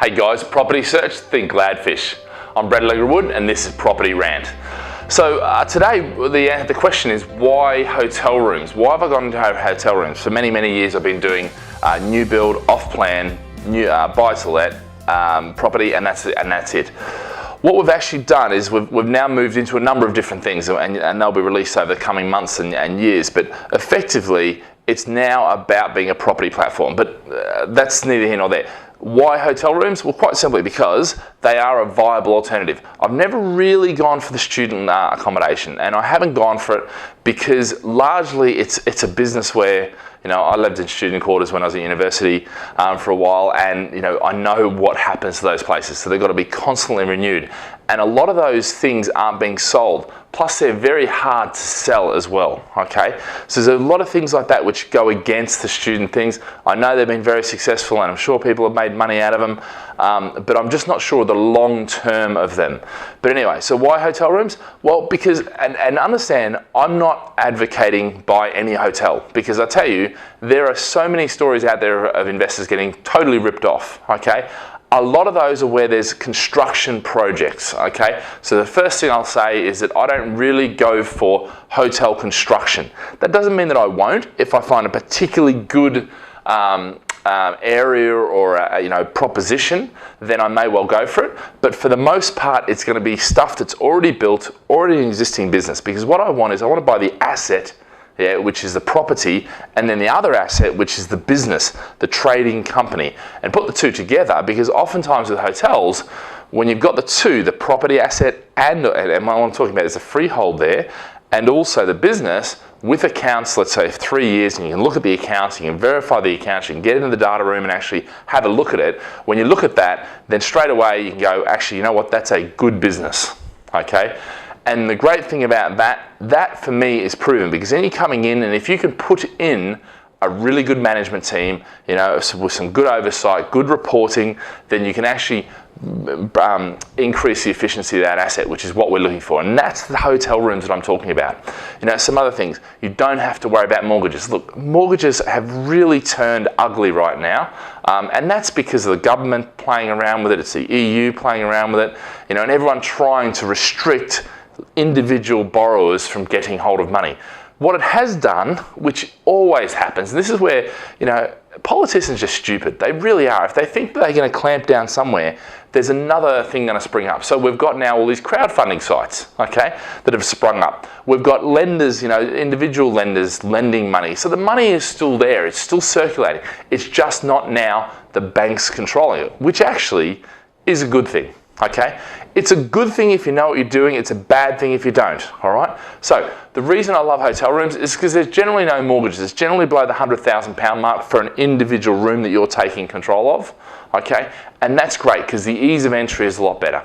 Hey guys, property search, think Gladfish. I'm Alegre-Wood and this is Property Rant. So today the question is, why hotel rooms? Why have I gone into hotel rooms? For many years I've been doing new build, off-plan, new buy-to-let property, and that's it. What we've actually done is we've now moved into a number of different things, and they'll be released over the coming months and years, but effectively it's now about being a property platform, but that's neither here nor there. Why hotel rooms? Well, quite simply because they are a viable alternative. I've never really gone for the student accommodation, and I haven't gone for it because largely it's a business where, I lived in student quarters when I was at university for a while, and I know what happens to those places. So they've got to be constantly renewed, and a lot of those things aren't being sold. Plus, they're very hard to sell as well. Okay, so there's a lot of things like that which go against the student things. I know they've been very successful, and I'm sure people have made money out of them, but I'm just not sure of the long term of them. But anyway, so why hotel rooms? Well, because and understand, I'm not advocating buy any hotel, because I tell you, there are so many stories out there of investors getting totally ripped off, okay? A lot of those are where there's construction projects, okay? So the first thing I'll say is that I don't really go for hotel construction. That doesn't mean that I won't. If I find a particularly good area or proposition, then I may well go for it. But for the most part, it's going to be stuff that's already built, already an existing business. Because what I want is I want to buy the asset, which is the property, and then the other asset, which is the business, the trading company, and put the two together. Because oftentimes with hotels, when you've got the two, the property asset and what I'm talking about is a freehold there, and also the business with accounts, let's say 3 years, and you can look at the accounts, you can verify the accounts, you can get into the data room and actually have a look at it. When you look at that, then straight away you can go, actually, you know what, that's a good business, okay? And the great thing about that for me is proven, because then you're coming in, and if you can put in a really good management team, with some good oversight, good reporting, then you can actually increase the efficiency of that asset, which is what we're looking for. And that's the hotel rooms that I'm talking about. Some other things, you don't have to worry about mortgages. Look, mortgages have really turned ugly right now, and that's because of the government playing around with it, it's the EU playing around with it, and everyone trying to restrict individual borrowers from getting hold of money. What it has done, which always happens, and this is where, politicians are just stupid. They really are. If they think that they're going to clamp down somewhere, there's another thing going to spring up. So we've got now all these crowdfunding sites, okay, that have sprung up. We've got lenders, individual lenders lending money. So the money is still there. It's still circulating. It's just not now the banks controlling it, which actually is a good thing. Okay, it's a good thing if you know what you're doing. It's a bad thing if you don't. All right. So the reason I love hotel rooms is because there's generally no mortgages. It's generally below the £100,000 mark for an individual room that you're taking control of. Okay, and that's great because the ease of entry is a lot better.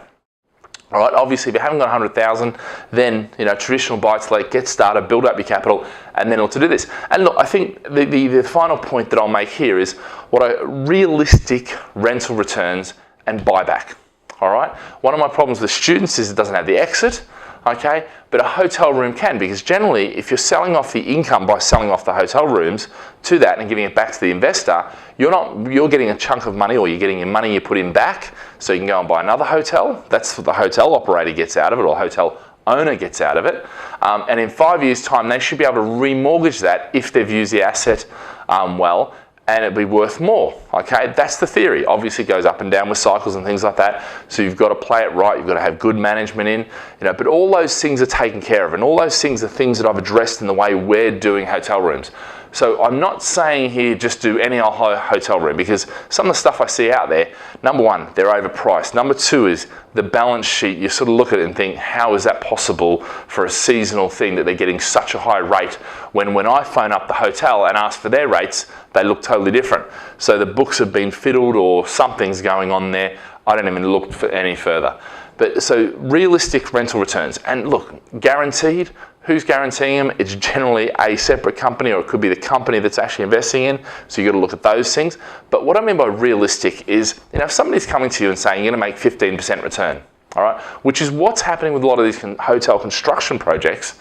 All right. Obviously, if you haven't got 100,000, then traditional buy-to-let, get started, build up your capital, and then to do this. And look, I think the final point that I'll make here is what are realistic rental returns and buyback. All right. One of my problems with students is it doesn't have the exit, okay? But a hotel room can, because generally, if you're selling off the income by selling off the hotel rooms to that and giving it back to the investor, you're getting a chunk of money, or you're getting your money you put in back, so you can go and buy another hotel. That's what the hotel operator gets out of it, or hotel owner gets out of it. And in 5 years' time, they should be able to remortgage that if they've used the asset well, and it'd be worth more, okay? That's the theory. Obviously it goes up and down with cycles and things like that, so you've got to play it right, you've got to have good management in, but all those things are taken care of, and all those things are things that I've addressed in the way we're doing hotel rooms. So I'm not saying here just do any old hotel room, because some of the stuff I see out there, number one, they're overpriced. Number two is the balance sheet. You sort of look at it and think, how is that possible for a seasonal thing that they're getting such a high rate, when I phone up the hotel and ask for their rates, they look totally different. So the books have been fiddled, or something's going on there. I don't even look for any further. But so realistic rental returns, and look, guaranteed. Who's guaranteeing them? It's generally a separate company, or it could be the company that's actually investing in. So you've got to look at those things. But what I mean by realistic is, if somebody's coming to you and saying you're going to make 15% return, all right, which is what's happening with a lot of these hotel construction projects.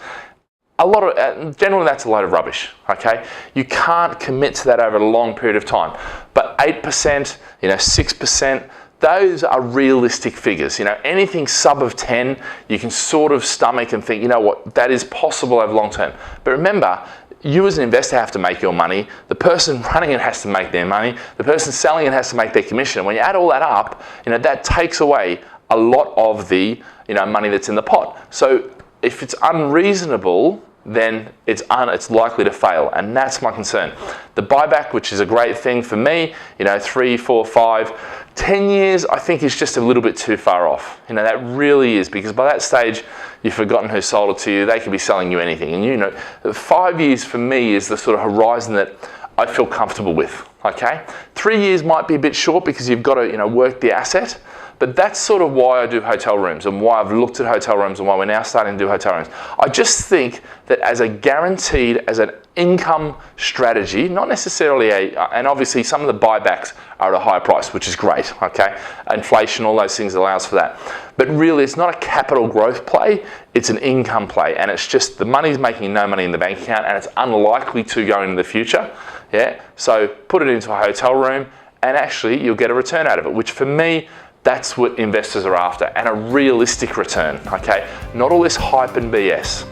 Generally that's a load of rubbish, okay? You can't commit to that over a long period of time. But 8%, 6%, those are realistic figures. You know, anything sub of 10, you can sort of stomach and think, you know what, that is possible over long term. But remember, you as an investor have to make your money, the person running it has to make their money, the person selling it has to make their commission. And when you add all that up, you know, that takes away a lot of the, you know, money that's in the pot. So if it's unreasonable, then it's likely to fail, and that's my concern. The buyback, which is a great thing for me, you know, 3, 4, 5, 10 years, I think is just a little bit too far off. You know, that really is, because by that stage, you've forgotten who sold it to you. They could be selling you anything. And you know, 5 years for me is the sort of horizon that I feel comfortable with, okay? 3 years might be a bit short because you've got to, you know, work the asset. But that's sort of why I do hotel rooms and why I've looked at hotel rooms and why we're now starting to do hotel rooms. I just think that as a guaranteed, as an income strategy, not necessarily and obviously some of the buybacks are at a higher price, which is great, okay? Inflation, all those things allows for that. But really, it's not a capital growth play, it's an income play. And it's just the money's making no money in the bank account and it's unlikely to go into the future, yeah? So put it into a hotel room and actually you'll get a return out of it, which for me, that's what investors are after, and a realistic return, okay? Not all this hype and BS.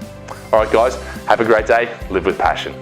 All right, guys, have a great day. Live with passion.